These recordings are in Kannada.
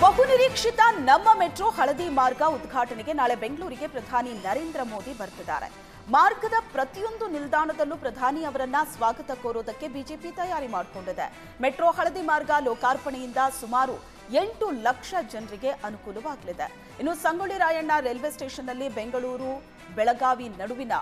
ಬಹುನಿರೀಕ್ಷಿತ ನಮ್ಮ ಮೆಟ್ರೋ ಹಳದಿ ಮಾರ್ಗ ಉದ್ಘಾಟನೆಗೆ ನಾಳೆ ಬೆಂಗಳೂರಿಗೆ ಪ್ರಧಾನಿ ನರೇಂದ್ರ ಮೋದಿ ಬರ್ತಿದ್ದಾರೆ. ಮಾರ್ಗದ ಪ್ರತಿಯೊಂದು ನಿಲ್ದಾಣದಲ್ಲೂ ಪ್ರಧಾನಿ ಅವರನ್ನ ಸ್ವಾಗತ ಕೋರೋದಕ್ಕೆ ಬಿಜೆಪಿ ತಯಾರಿ ಮಾಡಿಕೊಂಡಿದೆ. ಮೆಟ್ರೋ ಹಳದಿ ಮಾರ್ಗ ಲೋಕಾರ್ಪಣೆಯಿಂದ ಸುಮಾರು 8 ಲಕ್ಷ ಜನರಿಗೆ ಅನುಕೂಲವಾಗಲಿದೆ. ಇನ್ನು ಸಂಗೊಳ್ಳಿ ರಾಯಣ್ಣ ರೈಲ್ವೆ ಸ್ಟೇಷನ್ನಲ್ಲಿ ಬೆಂಗಳೂರು ಬೆಳಗಾವಿ ನಡುವಿನ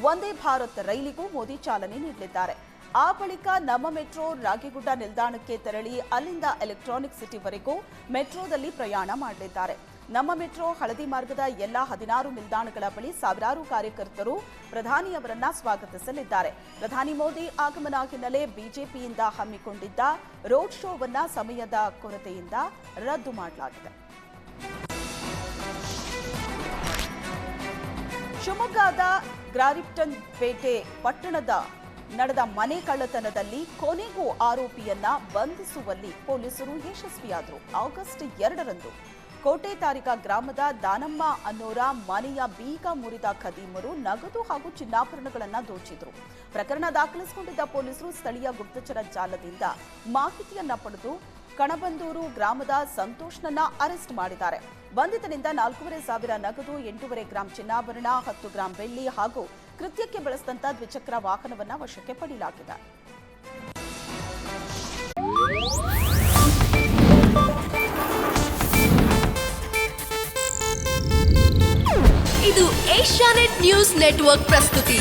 ವಂದೇ ಭಾರತ್ ರೈಲಿಗೂ ಮೋದಿ ಚಾಲನೆ ನೀಡಲಿದ್ದಾರೆ. ಆ ಬಳಿಕ ನಮ್ಮ ಮೆಟ್ರೋ ರಾಗಿಗುಡ್ಡ ನಿಲ್ದಾಣಕ್ಕೆ ತೆರಳಿ ಅಲ್ಲಿಂದ ಎಲೆಕ್ಟ್ರಾನಿಕ್ ಸಿಟಿವರೆಗೂ ಮೆಟ್ರೋದಲ್ಲಿ ಪ್ರಯಾಣ ಮಾಡಲಿದ್ದಾರೆ. ನಮ್ಮ ಮೆಟ್ರೋ ಹಳದಿ ಮಾರ್ಗದ ಎಲ್ಲ 16 ನಿಲ್ದಾಣಗಳ ಬಳಿ ಸಾವಿರಾರು ಕಾರ್ಯಕರ್ತರು ಪ್ರಧಾನಿಯವರನ್ನ ಸ್ವಾಗತಿಸಲಿದ್ದಾರೆ. ಪ್ರಧಾನಿ ಮೋದಿ ಆಗಮನ ಹಿನ್ನೆಲೆ ಬಿಜೆಪಿಯಿಂದ ಹಮ್ಮಿಕೊಂಡಿದ್ದ ರೋಡ್ ಶೋವನ್ನ ಸಮಯದ ಕೊರತೆಯಿಂದ ರದ್ದು ಮಾಡಲಾಗಿದೆ. ಶಿವಮೊಗ್ಗದ ಗ್ರಾರಿಪ್ಟನ್ ಪೇಟೆ ಪಟ್ಟಣದ ನಡೆದ ಮನೆ ಕಳ್ಳತನದಲ್ಲಿ ಕೊನೆಗೂ ಆರೋಪಿಯನ್ನ ಬಂಧಿಸುವಲ್ಲಿ ಪೊಲೀಸರು ಯಶಸ್ವಿಯಾದರು. ಆಗಸ್ಟ್ 2ರಂದು ಕೋಟೆ ತಾರಿಕಾ ಗ್ರಾಮದ ದಾನಮ್ಮ ಅನ್ನೋರ ಮನೆಯ ಬೀಗ ಮುರಿದ ಖದೀಮರು ನಗದು ಹಾಗೂ ಚಿನ್ನಾಭರಣಗಳನ್ನು ದೋಚಿದ್ರು. ಪ್ರಕರಣ ದಾಖಲಿಸಿಕೊಂಡಿದ್ದ ಪೊಲೀಸರು ಸ್ಥಳೀಯ ಗುಪ್ತಚರ ಜಾಲದಿಂದ ಮಾಹಿತಿಯನ್ನ ಪಡೆದು ಕಣಬಂದೂರು ಗ್ರಾಮದ ಸಂತೋಷ್ನನ್ನ ಅರೆಸ್ಟ್ ಮಾಡಿದ್ದಾರೆ. ಬಂಧಿತನಿಂದ 4,500 ನಗದು, 8.5 ಗ್ರಾಂ ಚಿನ್ನಾಭರಣ, 10 ಗ್ರಾಂ ಬೆಳ್ಳಿ ಹಾಗೂ ಕೃತ್ಯಕ್ಕೆ ಬಳಸಿದಂತ ದ್ವಿಚಕ್ರ ವಾಹನವನ್ನ ವಶಕ್ಕೆ ಪಡೆಯಲಾಗಿದೆ. ಇದು ಏಷ್ಯಾನೆಟ್ ನ್ಯೂಸ್ ನೆಟ್ವರ್ಕ್ ಪ್ರಸ್ತುತಿ.